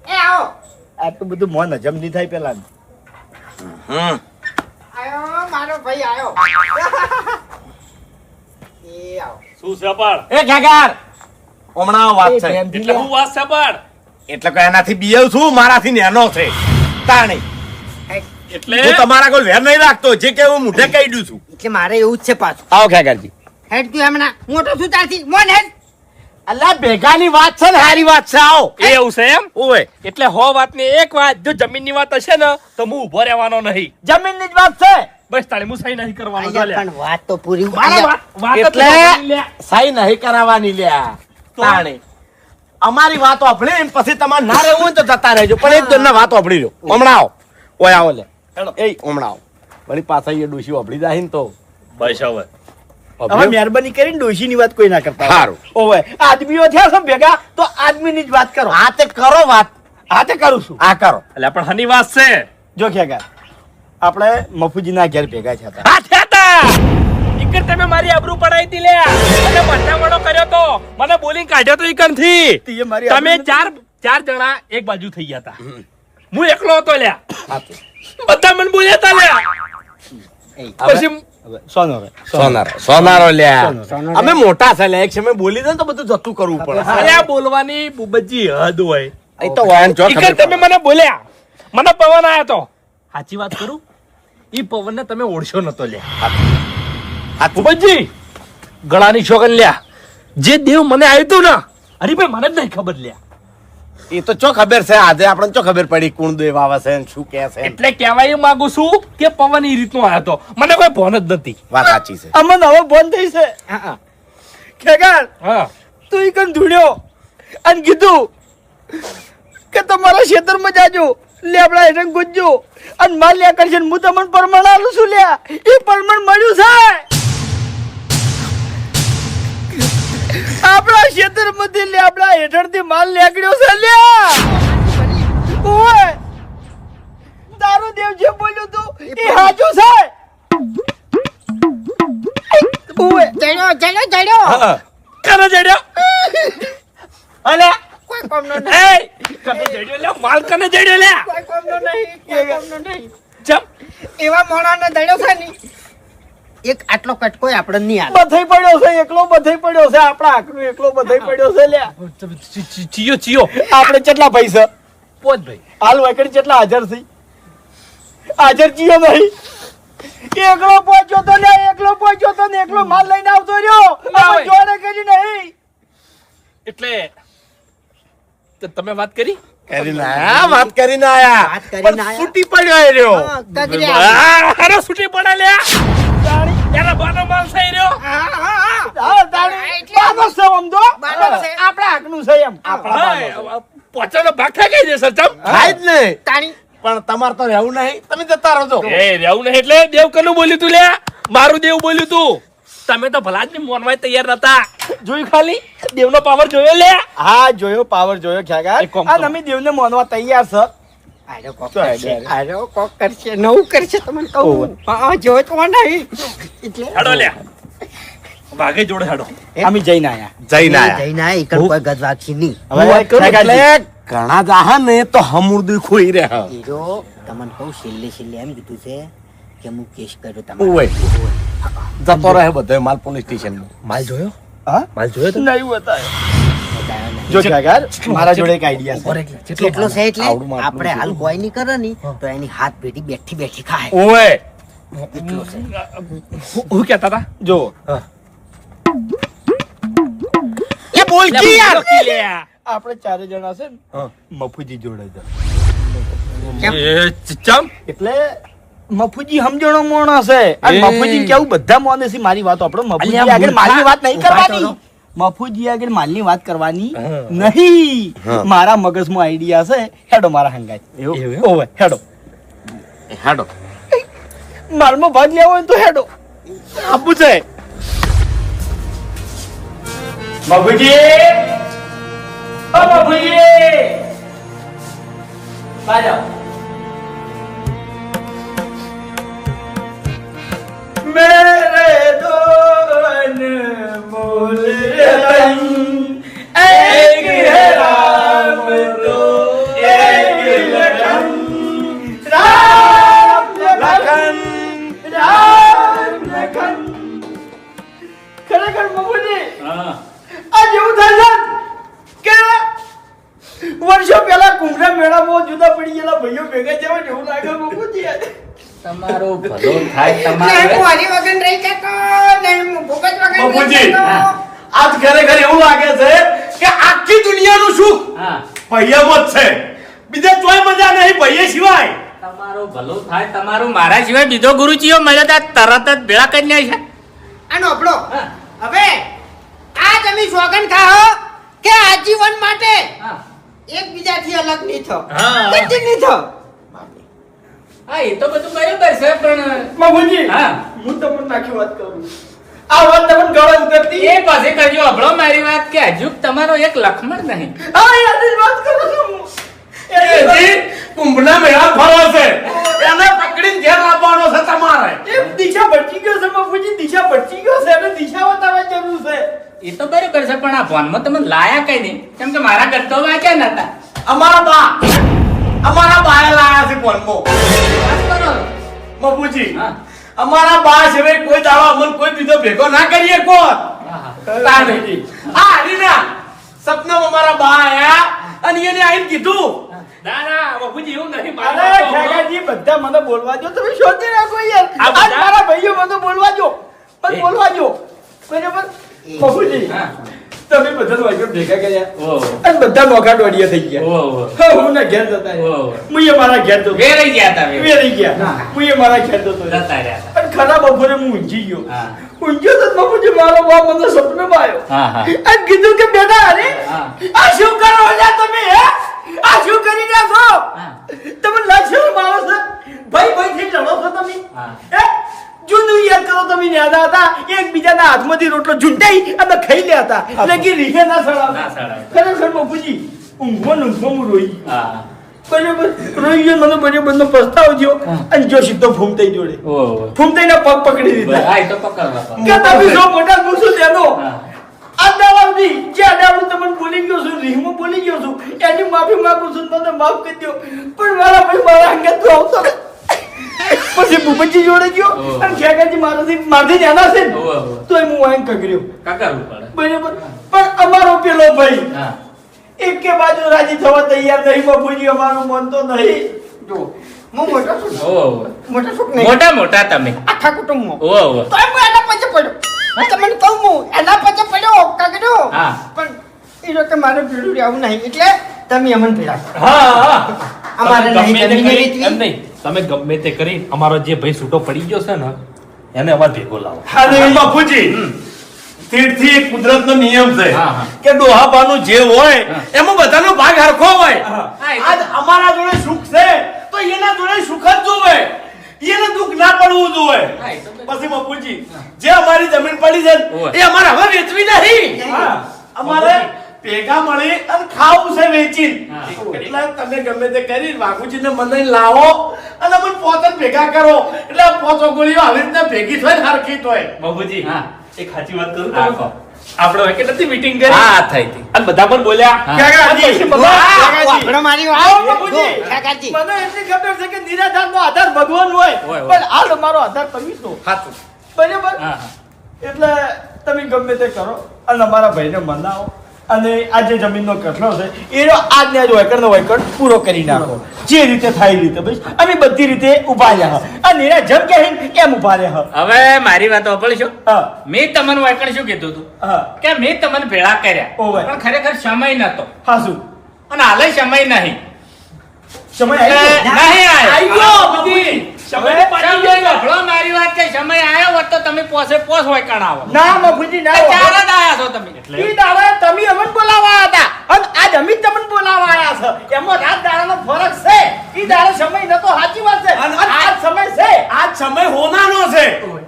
એ આવો આટલું બધું મોન હજમ નહીં થાય પેલા હમ આયો મારો ભાઈ આયો એ આવો શું છે પણ એ ખેગાર હમણાં વાત છે એટલે હું વાત છે પણ એટલે કે એનાથી બીએવ છું મારાથી નેનો છે તાણી એટલે હું તમારા કોઈ વેર નહીં રાખતો જે કે હું મુઢે કહી દઉં છું એટલે મારે એવું જ છે પાછું આવો ખેગારજી હેડ તું હમણાં મોટો છું તારથી મોન હેડ અલ્લા ભેગાની વાત છે ને હારી વાત છે આવો એ એવું છે એમ ઓય એટલે હો વાતની એક વાત જો જમીનની વાત હશે ને તો હું ઉભો રહેવાનો નહીં જમીનની જ વાત છે બસ તાળી હું સહી નહીં કરવાનો અહીંયા ચાલ્યા. પણ વાત તો પૂરી મારા વાત જ એટલે નથી લ્યા. સહી નહીં કરાવવાની લ્યા તાણી અમારી વાત સાંભળી પછી તમારે ના રહેવું હોય તો જતા રહેજો પણ એક જણના વાત સાંભળી લો હમણાં આવો ઓય આવો લે એ હમણાં આવો વળી પાછા એ ડોશી સાંભળી જાય ને તો બસ હવે હવે મહેરબાની કરીને ડોશીની વાત કોઈ ના કરતા સારું. ઓય આદમીઓ થયા છો ભેગા તો આદમીની જ વાત કરો હા તે કરો વાત હા તે કરું છું આ કરો એટલે પણ હની વાત છે જો ખેગાર આપણે મફુજીના ઘેર ભેગા થયા હતા આ થયા તા ઈકર તમે મારી આબરૂ પડાઈ દી લ્યા અને બંધાવણો કર્યો તો મને બોલિંગ કાઢ્યો તો ઈકન થી તે મારી તમે આબરૂ ચાર જણા એક બાજુ થઈ ગયા તા હું એકલો હતો લ્યા આપે. બધા મને બોલ્યા તા લ્યા પછી હવે સોનો હવે સોનારો લ્યા સોનારો. અમે મોટા છે લ્યા એક સમય બોલી દે ને તો બધું જતું કરવું પડે અરે આ બોલવાની બુબજી હદ હોય એ તો વાયન ચો ઈકર તમે મને બોલ્યા મને પવન આયો તો સાચી વાત કરું ઈ પવન ને તમે ઓળશો નતો લ્યા બુબજી ગળાની શોગન લ્યા જે દેવ મને આવ્યું તું ને અરે ભાઈ મને જ નહીં ખબર લ્યા એ તો ચો ખબર છે આજે આપણને ચો ખબર પડી કોણ દેવ આવે છે ને શું કે છે એટલે કહેવાય માંગુ છું કે પવન ઈ રીતનો આવ્યો તો મને કોઈ ભોન જ નથી વાત સાચી છે અમન હવે બંધ થઈ છે હા ખેગાર હા તું ઈ કન ધૂળ્યો અને કીધું કે તમારા ખેતરમાં જાજો લેબડા હેઠળ ગુજજો અને માલ લ્યા કરશે ને હું તમને પરમાણ આલું છું લ્યા એ પરમાણ મળ્યું છે આપણા ખેતરમાંથી લેબડા હેઠળથી માલ નીકળ્યો છે લ્યા ઓય તારો દેવ જે બોલ્યો તું એ સાચું છે ઓય જડ્યો જડ્યો જડ્યો કને જડ્યો અલે કોઈ કોમનો નહીં એ કને જડ્યો લે માલ કને જડ્યો લે કોઈ કોમનો નહીં કોઈ કોમનો નહીં ચમ એવા મોણાને દડ્યો છે ને એક આટલો કટકો આપણે નહીં આવે બધઈ પડ્યો છે એકલો બધઈ પડ્યો છે આપણા આંખનો એકલો બધઈ પડ્યો છે લ્યા ચિયો ચિયો આપણે કેટલા પૈસા પોત ભાઈ હાલ વાકડી કેટલા હાજર છે હાજર ચિયો નહીં એકલો પહોંચ્યો તો લ્યા એકલો પહોંચ્યો તો ને એકલો માલ લઈને આવતો રહ્યો ના અમે હોય. જોડે કરી નહીં એટલે તો તમે વાત કરી કરીને આયા વાત કરીને આયા વાત કરીને પણ આયા. છૂટી પડ્યો એ રહ્યો હા, ગગડ્યા. અરે છૂટી પડે લે એના બાનો માલ થઈ રહ્યો હા તાણી બાનો છે આમ તો બાનો છે. આપણા હાકનું છે એમ પોચાનો ભાગ થાય કઈ જશે ચમ થાય જ નહીં તાણી પણ તમારે તો રહેવું નહીં તમે જતા રહો છો એ રહેવું નહીં એટલે દેવ કનું બોલ્યું તું લે મારું દેવ બોલ્યું તું તમે તો ભલા જ મોનવાય તૈયાર નતા જોયું ખાલી દેવનો પાવર જોયો લે હા જોયો પાવર જોયો ખ્યાગાર એક કામ આ કરો. અમે દેવને માનવા તૈયાર છે આર્યો કોક ચાલ, કરશે ચાલ. આર્યો કોક કરશે નવું કરશે તમને કહું હા જો તો નહીં એટલે હેડો લે ભાગે જોડે હેડો અમે જઈને આયા જઈને આયા જઈને આ ઈકણ કોઈ ગજવાક્ષી નહીં હવે હું કરું ખ્યાગારજી, એટલે ઘણા જાહે ને તો હમુરદુય ખોઈ રહ્યા હીરો તમને કહું છેલ્લે એમ કીધું છે કે હું કેસ કર્યો તમારે ઓય જતો રહે બધો માલ પોલીસ સ્ટેશન માલ જોયો હા માલ જોયો નહીં બતાય બતાવ્યો નહીં. જો ખ્યાગાર મારા જોડે એક આઈડિયા છે કેટલો છે એટલે આવડું માટલું આપણે છે. હાલ કોઈ નહીં કરે ની તો એની હાથ પેટી બેઠી બેઠી ખાય ઓય એટલો છે હું કહેતા હતા જો બોલકી યાર બોલકી લે. આપણે ચારે જણા છે ને મફુજી જોડે છે એ ચમ એટલે મફુજી સમજણો મોણો છે અને એ. મફુજી કેવું બધા મોને છે મારી વાત આપણો મફુજી અલ્યા, આગળ માલની વાત નહીં મૂર્ખા. કરવાની મફુજી આગળ માલની વાત કરવાની હા. નહીં મારા મગજમાં આઈડિયા છે હેડો મારા હંગાય એવું? ઓવે હેડો હાડો માલમાં ભાગ લેવો હોય તો હેડો આપું છે મફુજી ઓ મફુજી બાજા मेरे दोन मूल रतन एक है राम तो एक लखन राम लखन राम लखन ખરેખર મમ્મી આ જેવું થાય છે કે વર્ષો પહેલા કુંભરા મેળામાં જુદા પડી ગયેલા ભાઈઓ ભેગા જેવા જેવું લાગે મમ્મી તમારો ભલો થાય નહીં તમારો કુંવારી વગર રહી જતો, નહીં ભૂપત વગર રહી બાપુજી, જતો. આજ ખરેખર એવું લાગે છે કે આખી દુનિયાનું સુખ હા ભૈયામાં જ છે બીજે કોઈ મજા નહીં ભૈયા સિવાય તમારો ભલો થાય તમારું મારા સિવાય બીજો ગુરુજીઓ મળ્યો તો તરત જ ભેળા કરી નાખ્યા આનો આપણો. હા. હવે આ તમે સોગન ખાઓ કે આજીવન માટે હા એકબીજાથી અલગ નહીં થો, હા. કદી નહીં થો. હા એ તો બધું બરાબર છે પણ મમ્મી હા હું તમને નાખી વાત કરું આ વાત તમને ગળે ઉતરતી એ પછી કરજો અભળો મારી વાત કે હજુ તમારો એક લખમણ નહીં હા યાદ વાત કરું છું એ હજી કુંભના મેળા ફરવા છે એને પકડીને ઘેર લાવવાનો છે તમારે એ દિશા ભટકી ગયો છે મફુજી દિશા ભટકી ગયો છે એને દિશા બતાવવા જરૂર છે એ તો બરાબર છે પણ આ ફોનમાં તમે લાયા કઈ નહીં કેમ કે મારા ગદ્દો વાંચ્યા નતા અમારા બાએ લાયા છે ફોનમાં વાત કરો મફુજી હા અમારા બા સિવાય કોઈ દાડો અમને કોઈ બીજો ભેગો ના કરીએ કોણ હા તાણી આ હરીના સપનામાં અમારા બા આયા અને એને આઈને કીધું ના ના બાપુજી એવું નહીં અરે ખેગાજી બધા મને બોલવા દો તમે શોધી રાખો યાર આ આજ બધા- મારા ભાઈઓ મને બોલવા દો પણ બોલવા દો બરાબર મફુજી હા તમે બધા વાગ્યો ભેગા કર્યા ઓહો અને બધા નોખા દોડિયા થઈ ગયા ઓહો હા હું ના ઘેર જતા ઓહો. રહ્યા મુએ મારા ઘેર જતો વેરાઈ ગયા તમે વેરી ગયા મુએ મારા ઘેર જતો રહ્યા. જતા રહ્યા અને ખરા બપોરે હું ઊંઘી ગયો હા. ઊંઘ્યો તો બાપુજી મારો બાપ મને સપનમાં આવ્યો હા હા અને કીધું કે બેટા અરે હા. આ શું કરો અલ્યા તમે હે આ શું કરી રહ્યા છો હા. તમે લક્ષણ મારો છો ભાઈ ભાઈ થી લડો છો તમે હા. હે જૂનું યાદ કરો તમે ન્યાદા હતા એકબીજાના હાથમાંથી રોટલો ઝૂંટાઈ અને ખાઈ લ્યા હતા એટલે કે રીહે ના સડાવ ના સડાવે. ખરેખર બાપુજી ઊંઘમાં હું રોઈ હા બરાબર રોઈ ગયો મને બરાબરનો પસ્તાવો થયો અને જો સીધો ફૂમતાઈ જોડે ઓહો ફૂમતાઈના પગ પકડી દીધા હા એ તો પકડવા પડે. કે તમે જો મોટા ગુસ્સો તેનો હા. અદાવાદી જે અદાવું તમને બોલી ગયો છું રીહમાં બોલી ગયો છું એની માફી માંગુ છું તમને માફ કરી દો પણ મારા ભાઈ મારા અંગત તો આવતો ને પછી ભૂપતજી જોડે ગયો ઓહો. અને ખેગાજી મારથી નાના છે ને ઓહો. તો હું વાંક કગર્યો કકરવું પડે બરાબર પણ અમારો પેલો ભાઈ હા એક કે બાજુ રાજી થવા તૈયાર નહીં બાપુજી અમારું મન તો નહીં જો હું મોટો છું, ઓહો મોટો છું કે નહીં મોટા મોટા તમે આખા કુટુંબમાં ઓહો તો હું એના પછી પડ્યો તમને કહું હું એના પછી પડ્યો કાગડો હા. પણ એ જો કે મારે ભેળું રહેવું નહીં એટલે તમે અમને ભેળા કરો. હા હા અમારે તમે નહીં ગમે તે જમીને કરી- વેચવી. એમ નહીં તમે ગમે તે કરી અમારો જે ભાઈ છૂટો પડી ગયો છે ને એને અમારે ભેગો લાવો અને બાપુજી તીરથી એક કુદરતનો નિયમ છે હા, હા. કે ડોહાબાનું જે હોય હા. એમાં બધાનો ભાગ હરખો હોય હા. હા, એ તો- આજ અમારા જોડે સુખ છે તો એના જોડે સુખ જ જોવે એને દુઃખ ના પડવું જોવે હા, એ તો બરાબર. પછી બાપુજી જે અમારી જમીન પડી છે ને, ઓય. એ અમારે હવે વેચવી નહીં હા. અમારે ભેગા મળી અને ખાવું છે વેચીને હા. એટલે તમે ગમે તે કરી વાઘુજીને મને લાવો અને મને પોતે ભેગા કરો એટલે આ પોચો ગોળીઓ આવી રીતના ભેગી થાય ને હરખી થાય બાબુજી હા. એક સાચી વાત કરું હા, તમને? કહો. આપણે વખતે નથી meeting કરી હા થઈ હતી અને બધા પણ બોલ્યા હા. ખેગાજી, પછી બધા આ ખેગાજી. વાપરો મારી આવો વાત. બાપુજી. જો, કાકાજી. મને એટલી ખબર છે કે નિરાધારનો આધાર ભગવાન હોય હોય. પણ હાલ મારો આધાર તમે છો સાચું બરાબર હા હા એટલે તમે ગમે તે કરો અને અમારા ભાઈને મનાવો અને આ જે જમીનનો કઠલો છે એનો આજને જ વૈકણનો વૈકણ પૂરો કરી નાખો જે રીતે થાય એ રીતે બસ અમે બધી રીતે ઊભા રહ્યા અને એના જેમ કહે એમ ઊભા રહ્યા હવે મારી વાત સાંભળશો હા મેં તમને વાયકણ શું કીધું હતું હા કે મેં તમને ભેળા કર્યા ઓવે. પણ ખરેખર સમય નતો હા શું અને હાલે સમય નહીં સમય નહીં આવી આયો. ગયો બાપુજી. સમય સમય વફળો મારી વાત કે સમય આવ્યો હોત તો તમે પોસે પોસ વાયકણ આવો ના બાપુજી ના ચાર જ આયા છો તમે ઈ દાડા તમે અમને બોલાવા હતા અને આજ અમે તમને બોલાવા આયા છે એમાં રાત દાડાનો ફરક છે ઈ દાડો સમય નતો સાચી વાત છે અને આજ સમય છે આ સમય હોનાનો છે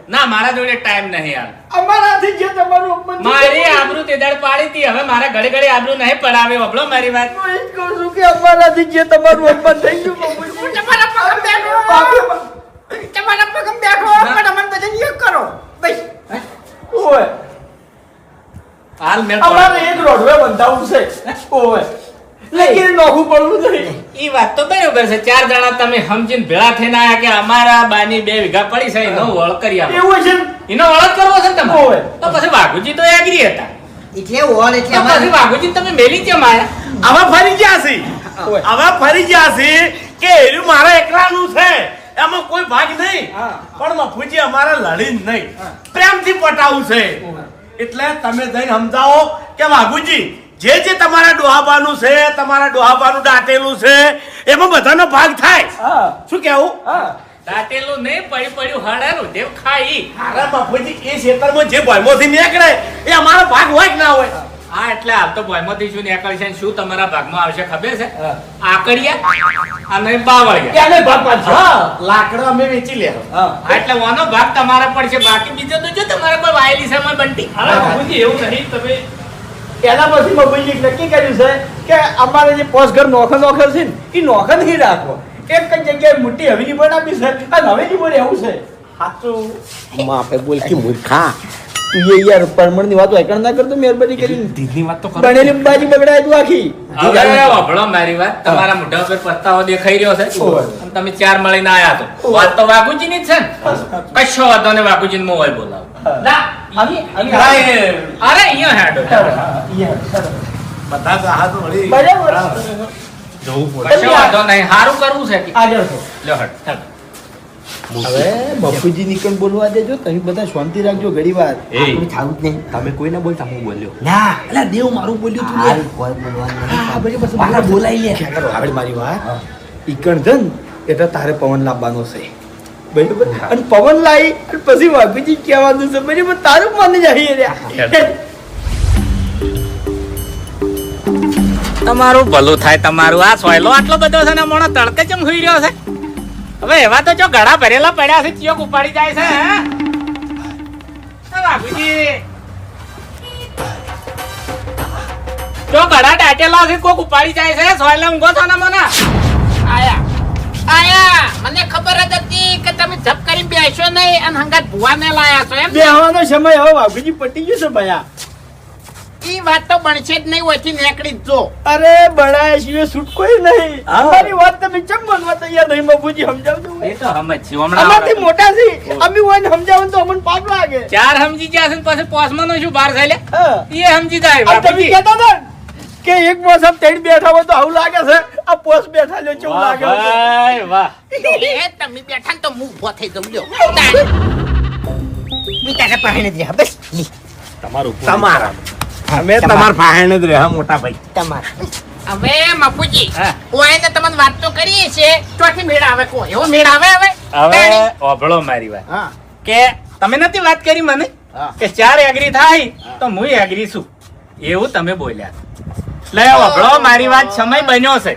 ના મારા જોડે ટાઈમ નહીં યાર અમારાથી જે તમારું અપમાન થયું મારી આબરૂ તે દાડ પાડી હતી હવે મારા ઘડે ઘડે આબરૂ નહીં પડાવે વફળો મારી વાત હું એ જ કહું છું કે અમારાથી જે તમારું અપમાન થઈ ગયું બાપુજી. તમારા પગમ બેઠો તમારા પગમ બેઠો પણ અમને બધાને એક કરો બસ ઓય હાલ મેં અમારે એક રોડવે બંધાવું છે ઓય લેકિન નોખું પડવું નહીં ઈ વાત તો બરોબર છે ચાર જણા તમે સમજીને ભેળા થઈને આયા કે અમારા બાની 2 વીઘા પડી છે એનો વળ કરી આપો એવું છે ને? એનો વળ કરવો છે ને તમારે ઓવે. તો પછી વાઘુજી તો એગ્રી હતા એટલે ઓળ એટલે તો અમારે પછી વાઘુજી તમે મેલી કેમ આયા હવે ફરી ગયા છે ઓય. હવે ફરી ગયા છે કે એર્યું મારા એકલાનું છે એમાં કોઈ ભાગ નહીં પણ મફુજી અમારે લડી જ નહીં પ્રેમથી પટાવું છે એટલે તમે જઈને સમજાવો કે વાઘુજી જે જે તમારા ડોહાબાનું છે તમારા ડોહાબાનું દાટેલું છે એમાં બધાનો ભાગ થાય હા શું કેવું હા દાટેલું નહીં પડ્યું હાડાનું દેવ ખાઈ અરે બાપુજી એ ખેતરમાં જે ભયમાંથી નીકળે એ અમારો ભાગ હોય કે ના હોય હા એટલે હાલ તો ભોયમાંથી શું નીકળશે ને શું તમારા ભાગમાં આવશે ખબર છે આકડિયા અને બાવળિયા એને ભાગ પાડજો હા લાકડા અમે વેચી લે હા હા, એટલે વાનો ભાગ તમારા પડશે બાકી બીજો તો જો તમારા પર વાયેલી છે અમારી બંટી અરે બાપુજી એવું નહીં તમે એના પછી બાપુજી નક્કી કર્યું છે કે અમારે જે પોસ્ટ ઘર નોખર છે ને એ નોખર નહીં રાખવો એક જ જગ્યાએ મોટી હવેલી બનાવી છે અને હવેલી બોલે એવું છે સાચું માપે બોલ કે મૂર્ખા તું એ યાર પરમણ ની વાત એકણ ના કરતો મહેરબાની કરીને દીદની વાત તો કરો બનેલી બાજી બગડાય તું આખી હવે વાપરો મારી વાત તમારા મોઢા ઉપર પસ્તાવો દેખાઈ રહ્યો છે ઓય. અને તમે ચાર મળીને આયા તો વાત તો વાઘુજી ની જ છે ને કશો વાંધો ને વાઘુજી ને મોય બોલાવો ના અરે અહીંયા હેડો બધા તો હાથ વળી બરાબર કશો વાંધો નહીં સારું કરવું છે કે આગળ તો લ્યો હટ હેડ. હવે બાપુજી ની કણ બોલવા દેજો તમે બધા શાંતિ રાખજો ઘડી વાર આપણું થાવું જ નહીં તમે કોઈ ના બોલતા હું બોલ્યો ના અલા દેવ મારું બોલ્યું તું હાલ કોઈ બોલવાનું નહીં. હા બરાબર છે મારા બોલાઈ લે આગળ મારી વાત ઈકણ જન એટલે તારે પવન લાવવાનો છે બરાબર અને પવન લાવી અને પછી વાઘુજી કહેવાનું છે બરાબર તારું માની જાય રે તમારું ભલું થાય તમારું આ સોયલો આટલો બધો છે ને મોણો તડકે ચમ સુઈ રહ્યો છે હવે એવા તો જો ઘડા ભરેલા પડ્યા છે ચિયોક ઉપાડી જાય છે હે બાબુજી જો ઘડા દાટેલા છે કોક ઉપાડી જાય છે સોયલા ઊંઘો છો ને મને આયા આયા મને ખબર જ હતી કે તમે જપ કરી બેસો નહીં અને હંગાત ભુવાને લાયા છો એમ બેહવાનો સમય હવે વાઘુજી પટી ગયો છે ભયા ઈ વાત તો બનશે જ નહીં હોયથી નીકળી જ જો અરે બળાય સિવાય છૂટકોય નહીં અમારી વાત તમે ચમ બનવા તૈયાર નહીં બાપુજી સમજાવજો એ તો સમજ છું અમારથી હમણાં મોટા છે અમે હોય સમજાવવાનું તો અમને પાક લાગે ચાર સમજી ગયા છે ને પછી પોસમાં નો શું બહાર થાય લે હા એ સમજી જાય આ તમે બાપુજી. કહેતા હતા ને કે એક મોસમ તેડ બેઠા હોય તો આવું લાગે છે આ પોસ બેઠા લ્યો કેવું વાહ લાગે છે ભાઈ વાહ એ તમે બેઠા ને તો હું ઉભો થઈ જઉં લ્યો બીજા પહેણે જ રહ્યા બસ લી, તમારું તમારા અમે તમારા ફાહેણ જ રહ્યા મોટા ભાઈ તમારે હવે મફુજી હા. ઓયને તમને વાત તો કરીએ છે ચોથી મેળ આવે કો એવો મેળ આવે હવે હવે ઓભળો મારી વાત હા કે તમે નથી વાત કરી મને કે ચાર એગ્રી થાય તો હું એગ્રી છું એવું તમે બોલ્યા એટલે ઓભળો મારી વાત સમય બન્યો છે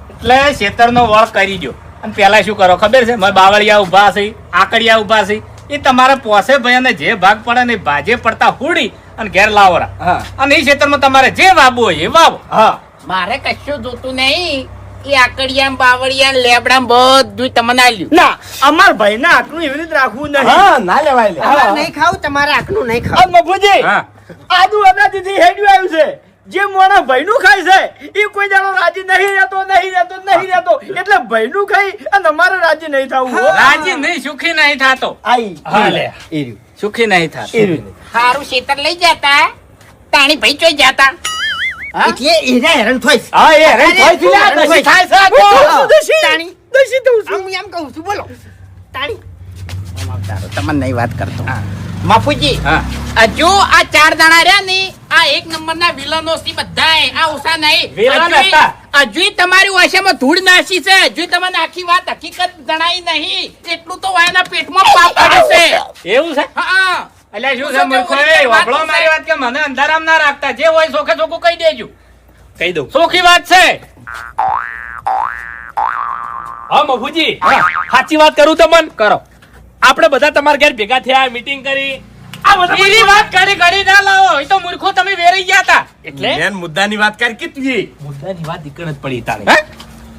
એટલે ખેતરનો વળ કરી દો અને પેલા શું કરો ખબર છે મેં બાવળિયા ઉભા છે આકડિયા ઉભા છે એ તમારે પોસે ભાઈ અને જે ભાગ પડે ને એ ભાજે પડતા હુડી અને ઘેર લાવરા હા અને એ ખેતરમાં તમારે જે વાવવું હોય એ વાવો હા મારે કશું જોતું નહીં એ આકડિયા બાવળિયા લેબડા બધું તમને આલ્યું ના અમાર ભાઈ ના આટલું એવી રીતે રાખવું નહીં હા ના લેવાય લે તમારે નહીં ખાવું તમારે આખનું નહીં આ ખાવું મફુજી હા આદુ અનાજીથી હેડ્યું આવ્યું છે જે મોણા ભાઈનું ખાય છે એ કોઈ જાણો રાજી નહીં રહેતો એટલે ભાઈનું ખાઈ અને અમારે રાજી નહીં થવું હો. રાજી નહીં સુખી નહીં થાતો આઈ હા, લે. એ રહ્યું. સુખી નહીં થાતો એ રહ્યું. સારું શેતર લઈ જતા તાણી ભાઈ ચોઈ જતા હા? એટલે એને હેરાન થોઈશ. હા એ હેરાન થાય છે લ્યા, અરે, દસી થાય છે આ તો. તાણી. આમ એમ કહું છું બોલો તાણી. તમને નહીં વાત કરતો બાપુજી હા હજુ આ 4 જણા રહ્યા ને આ એક નંબરના વિલનો છે બધાય આ ઓછા નહીં વિલન હતા. હજુ તમારી ઓછામાં ધૂળ નાસી છે હજુ તમને આખી વાત હકીકત જણાઈ નહીં એટલું તો વાયના પેટમાં પાપ પડ્યો છે એવું છે હા અલ્યા શું છે મૂર્ખો એ વાપરો મારી વાત કે મને અંધારામ ના રાખતા જે હોય સોખે સોખું કહી દેજો કહી દઉં સોખી વાત છે હા મફુજી સાચી વાત કરું તો મન કરો આપણે બધા તમારા ઘેર ભેગા થયા મીટિંગ કરી આ બધા એની વાત કરી ઘડી ના લાવો એ તો મૂર્ખો તમે વેરાઈ ગયા હતા એટલે મેન મુદ્દાની વાત કરી કેટલી મુદ્દાની વાત નીકળ જ પડી તાણે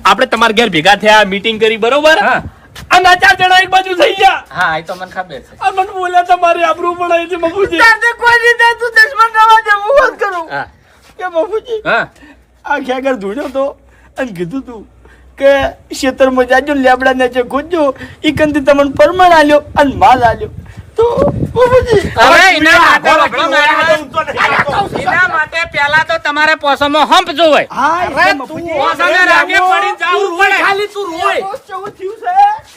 આપણે તમારા ઘેર ભેગા થયા મીટિંગ કરી બરોબર હા. અને આ 4 જણા એક બાજુ થઈ ગયા હા એ તો મને ખબર છે આ મને બોલ્યા તમારી આબરૂ પડાય છે મફુજી તારે કોઈ રીતે તું દુશ્મન રવા દે હું વાત કરું હા કે બાપુજી હા આ ખેગર ધૂળ્યો તો અને કીધું તું કે ખેતરમાં જાજો લેબડા ને ખોજો ઈ કંદી તમને પરમાણ આલ્યો અને માલ આલ્યો તો બાપુજી હવે એના માટે વગડો મારી વાત. એના માટે પહેલા તો તમારે પોસમમાં હંપ જોવે હા એટલે બાપુજી પોસમને રાગે પડી જાવું પડે ખાલી તું રોય કેવું થયું છે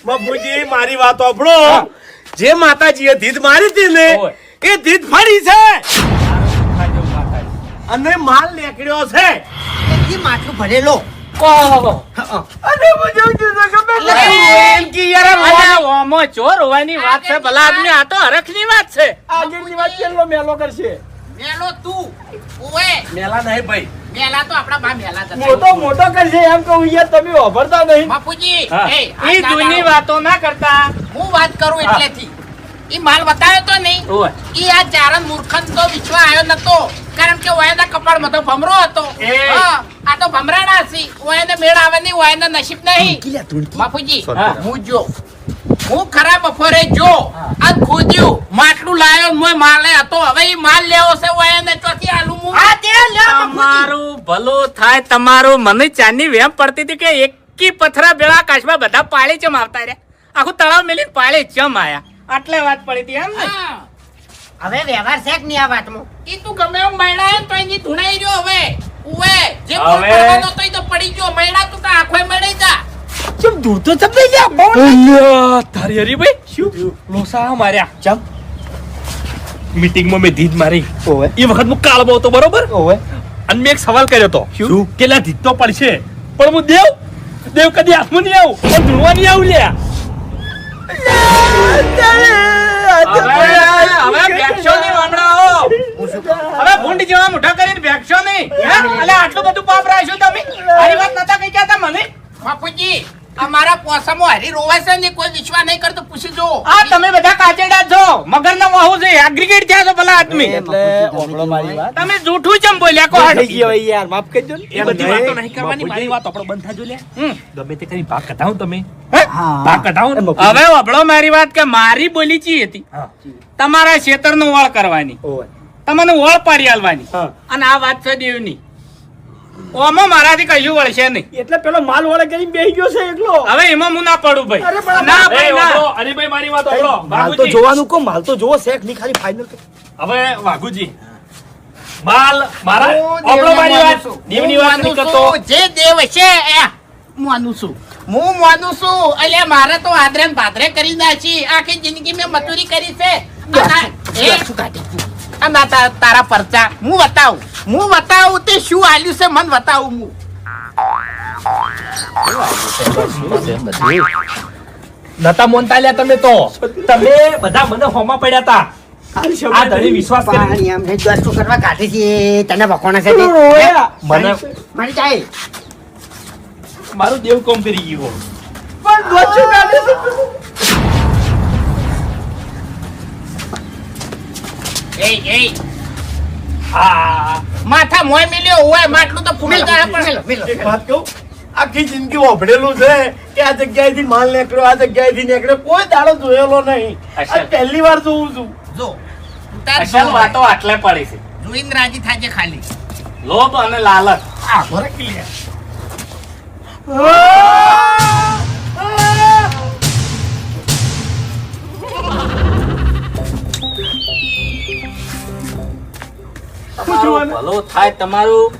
બાપુજી મારી વાત સાંભળો જે માતાજીએ ધીધ મારી હતી ને ઓય. એ ધીધ ફરી છે અને માલ નીકળ્યો છે એ માટલું ભરેલો ઓહો અને હું જઉં છું તો ખબર એમ કે યાર અલ્યા ઓમો ચોર હોવાની વાત છે ભલા આદમી આ તો હરખની વાત છે આગળની વાત પેલો મેલો કરશે મેલો તું ઓએ મેલા નહીં ભાઈ મેલા તો આપણા બા મેલા જ હતા. મોટો મોટો કરશે એમ કહું યાર તમે વાપરતા નહીં બાપુજી હા. એ ઈ જૂની વાતો ના કરતા હું વાત કરું એટલેથી ઈ માલ બતાવ્યો તો નહીં ઓય ઈ આ ચારણ મૂર્ખન તો વિશ્વા આવ્યો નતો કારણ કે ઓયાના કપાળમાં તો ભમરો હતો એ. હા, આ તો ભમરાના હસી ઓયાને મેળ આવે નહીં ઓયાને નસીબ નહીં બાપુજી હા. હું જો હું ખરા બપોરે જો આ ખોદ્યું માટલું લાયો મોય માલે હતો હવે ઈ માલ લેવો છે ઓયાને ચોથી આલુ હું તમારું ભલું થાય તમારું મને ચાંદની વેમ પડતી હતી કે એકી પથરા બેડા આકાશમાં બધા પાળી ચમ આવતા રહ્યા આખું તળાવ મેલી પાળી ચમ આયા આટલે વાત પડી હતી એમ ને હા, હવે વ્યવહાર છે કે નહીં આ વાતમાં ઈ તું ગમે એમ મૈડા તો એની ધૂણાઈ રહ્યો હવે ઉવે જે હવે. પડવાનો તો ઈ તો પડી ગયો મૈડા તું તો આંખોય મળી જા ચમ દૂર તો ચમ ગયા બહુ અલ્યા તારી હરીભાઈ શું લોસા માર્યા ચમ મીટિંગમાં મેં ધીધ મારી ઓવે એ વખત હું કાળબો હતો બરોબર ઓવે અને મેં એક સવાલ કર્યો હતો શું? કે લા ધીધ તો પડશે પણ હું દેવ કદી હાથમાં નહીં આવું પણ ધૂળવા નહીં આવું લ્યા હવે બેઠશો નહીં વામડાઓ. હવે ભૂંડ જેવા મોઢા કરીને બેઠશો નહીં હે? અલે આટલું બધું પાપ રાખ્યું તમે મારી વાત નતા કઈ કહેતા મને બાપુજી અમારા પોસામાં હરી રોવાય છે ને કોઈ વિશ્વાસ નહીં કરતો પૂછી જો આ તમે બધા કાચેડા છો મગરના વાહુ છે એગ્રીગેટ થયા છો ભલા આદમી એટલે ઓગળો મારી વાત તમે જૂઠું ચમ બોલ્યા કો થઈ ગયો હવે યાર માફ કરી દો ને એ બધી વાતો નહીં કરવાની મારી વાત આપણો બંધ થાજો લ્યા હમ. ગમે તે કરી ભાગ કઢાવો ને તમે હા ભાગ કઢાવો ને હવે વભળો મારી વાત કે મારી બોલી ચી હતી હા. તમારા ખેતરનું વળ કરવાની ઓવે તમને વળ પાડી આલવાની હા અને આ વાત છે દેવની ઓમાં મારાથી કશું વળશે નહીં એટલે પેલો માલ વાળા કરીને બેહી ગયો છે એકલો હવે એમાં હું ના પડું ભાઈ અરે પણ ના એ ભાઈ ના વાંધો, હરીભાઈ મારી વાત સાંભળો. માલ તો વાઘુજી. જોવાનું કો માલ તો જોવો શેખ નહીં ખાલી ફાઇનલ હવે વાઘુજી માલ મારા હું આપણો દેવને મારી માનું વાત છું. દેવની હું વાત માનું નહીં કરતો છું. જે દેવ છે એ માનું છું હું માનું છું એટલે મારે તો આદરે ને ભાદરે કરી નાખી આખી જિંદગી મેં મજૂરી કરી છે અને આ તારા પરચા હું બતાવું તે શું આલ્યું છે મન બતાવું હું નતા મોનતા લ્યા તમે તો તમે બધા મને હોમાં પડ્યા હતા આ ધણી વિશ્વાસ કરી પાણી આમ નહીં દોસ્તો કરવા કાઢી છે તને વખોણા છે તે. મને મારી જાય મારું દેવ કોમ કરી ગયું પણ દોસ્તો કાઢે છે એ હા માથા મોય મિલ્યો હોય માટલું તો ફૂટી જાય પણ એક વાત કહું આખી જિંદગી વાપરેલું છે કે આ જગ્યાએથી માલ નીકળ્યો આ જગ્યાએથી નીકળ્યો કોઈ દાડો જોયેલો નહીં આ પહેલી વાર જોઉં છું જો તાર અસલ વાતો આટલે પડી છે જોઈને રાજી થાજે ખાલી લોભ અને લાલચ આ ભરે ક્લિયર તમારું ભલું થાય તમારું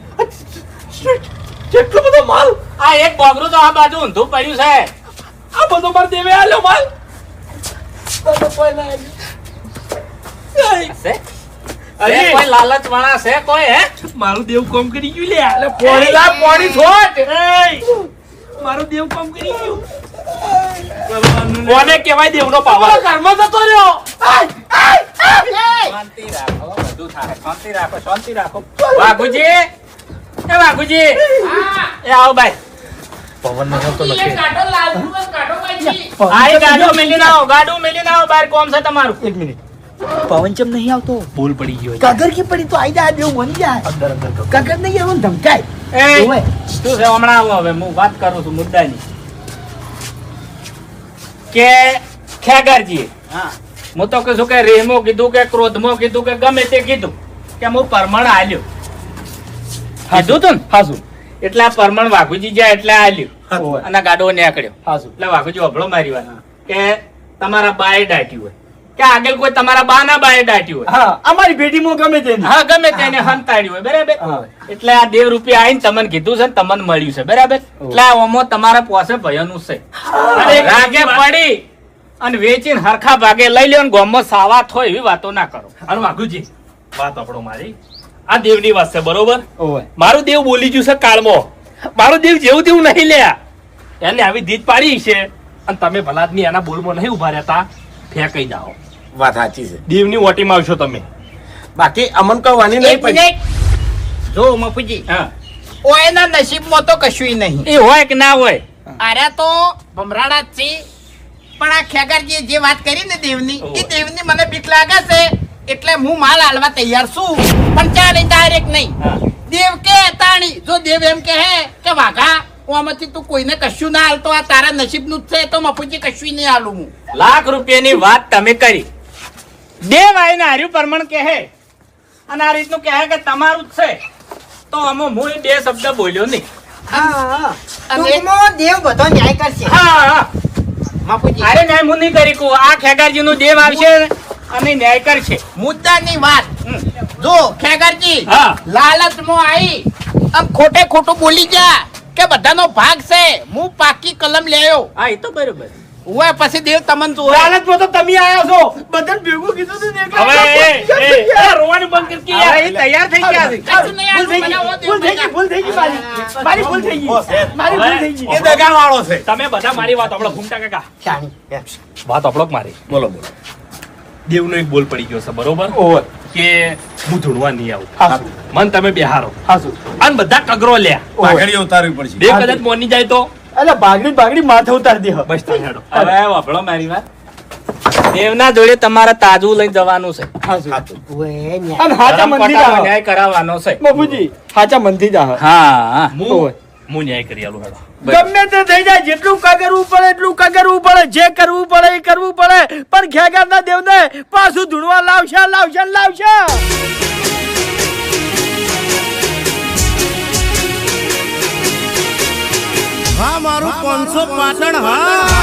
કેટલો બધો માલ આ એક બોગરું તો આ બાજુ ઊંધું પડ્યું છે. આ બધો માર દેવે આલ્યો માલ હશે? અરે કોઈ લાલચ વાળા છે કોઈ હે? મારું દેવ કામ કરી ગયું લે અલે પોણી લા પોણી છોડ મારું દેવ કામ કરી ગયું કોને કહેવાય દેવનો પાવર ઘરમાં જતો રહ્યો શાંતિ રાખો, બધું થાય. શાંતિ રાખો, શાંતિ રાખો. વાઘુજી, એ વાઘુજી, એ આવો ભાઈ. પવન નો તો એ કાઢો લાલુ કાઢો ભાઈ આ એ ગાડું મેલીને આવો, ગાડું મેલીને આવો, બહાર કોમ છે તમારું. એક મિનિટ પવન ચમ નહીં આવતો બોલ પડી ગયો કગર કી પડી તો આઈ જાય દેવ મની જાય અંદર અંદર કગર નહીં એવું ધમકાય એ, ઓવે. શું છે હમણાં આવું હવે હું વાત કરું છું મુદ્દાની કે ખેગરજી હું તો કહું છું કે રેહમાં કીધું કે ક્રોધમાં કીધું કે ગમે તે કીધું કે હું પરમણ આલ્યો કીધું તું ને? હાસુ એટલે આ પરમણ વાઘુજી જાય એટલે આલ્યું અને ગાડો નીકળ્યો હાસુ એટલે વાઘુજી અભળો મારી વાત કે તમારા બાએ દાટ્યું હોય કે આગળ કોઈ તમારા બા ના બાએ દાટ્યું હોય હા અમારી પેઢીમાં ગમે તે હા ગમે તેને હંતાડ્યું હોય બરાબર હા. એટલે આ દેવ રૂપિયા આવીને તમને કીધું છે ને તમને મળ્યું છે બરાબર એટલે આ ઓમો તમારા પાસે ભયનું છે અને રાગે પડી અને વેચીને હરખા ભાગે લઈ લ્યો ને ગોમમાં સાવાત હોય એવી વાતો ના કરો. અને વાઘુજી વાત આપણો મારી આ દેવની વાત છે બરોબર ઓવે મારું દેવ બોલી ગયું છે કાળમાં મારું દેવ જેવું તેવું નહીં લ્યા એને આવી દીધ પાડી છે અને તમે ભલાદમી એના બોલમાં નહીં ઉભા રહેતા ફેંકાઈ જાઓ વાત સાચી છે દેવની ઓટીમાં આવશો તમે બાકી અમન કહેવાની નહીં એક પડી મિનિટ જો મફુજી હા ઓ એના નસીબમાં તો કશુંય નહીં એ હોય કે ના હોય અરે તો ભમરાડા જ છે પણ આ ખેગરજીએ જે વાત કરી ને દેવની એ દેવની મને બીક લાગે છે એટલે હું માલ હાલવા તૈયાર છું પણ ચાલે ડાયરેક્ટ નહીં હા. દેવ કે તાણી જો દેવ એમ કહે કે વાઘા આમાંથી તું કોઈને કશું ના હાલતો આ તારા નસીબનું જ છે તો મફુજી કશું નહીં હાલું હું લાખ રૂપિયાની વાત તમે કરી દેવ આવીને હાર્યું પરમણ કહે અને આ રીતનું કહે કે તમારું જ છે તો આમાં હું એ બે શબ્દ બોલ્યો નહીં. ટૂંકમાં દેવ બધો ન્યાય કરશે હા હા મફુજી અરે ન્યાય હું નહીં કરી કહું. આ ખેગારજી નું દેવ આવશે અને ન્યાય કરશે. મુદ્દાની વાત જો ખેગરજી હા. લાલચમાં આવી આમ ખોટે ખોટું બોલી જા કે બધાનો ભાગ છે હું પાકી કલમ લેયો હા એ તો બરોબર. ઓય પછી દેવ તમને જોવે લાલચમાં તો તમે આયા છો બધાને ભેગું કીધું તું ને એટલે હવે રોવાનું બંધ કરી કે હવે યાર એ તૈયાર થઈ ગયા છે. કશું નહીં હાલું, ભૂલ થઈ ગઈ ભૂલ થઈ ગઈ મારી ભૂલ થઈ ગઈ મારી ભૂલ થઈ ગઈ એ દગા વાળો છે તમે બધા મારી વાત આપણો ઘૂમતા કાકા શાણી વાત આપણો મારી બોલો બોલો દેવનો એક બોલ પડી ગયો છે બરોબર ઓવે કે હું ધૂણવા નહીં આવું હાસુ મન તમે બેહારો હાસુ અને બધા કગરો લ્યા પાઘડી ઉતારવી પડશે બે કદાચ મોની જાય તો અલે બાગડી માથે ઉતાર દે બસ તમે હેડો હવે વાપરો મારી વાત. દેવના જોડે તમારે તાજું લઈને જવાનું છે. હાસુ ઓએ ન્યાય અને હાચા ધરમ મંદિર પટાનો આવો ન્યાય કરાવવાનો છે. બાપુજી હાચા મંદિર આવો હા હું ન્યાય કરી આલું હેડો ગમે તે થઈ જાય જેટલું કગરવું પડે એટલું કગરવું પડે જે કરવું પડે એ કરવું પડે પણ ખેગારના દેવને પાછું ધૂણવા લાવશે લાવશે લાવશે હા મારું 500 પાટણ હા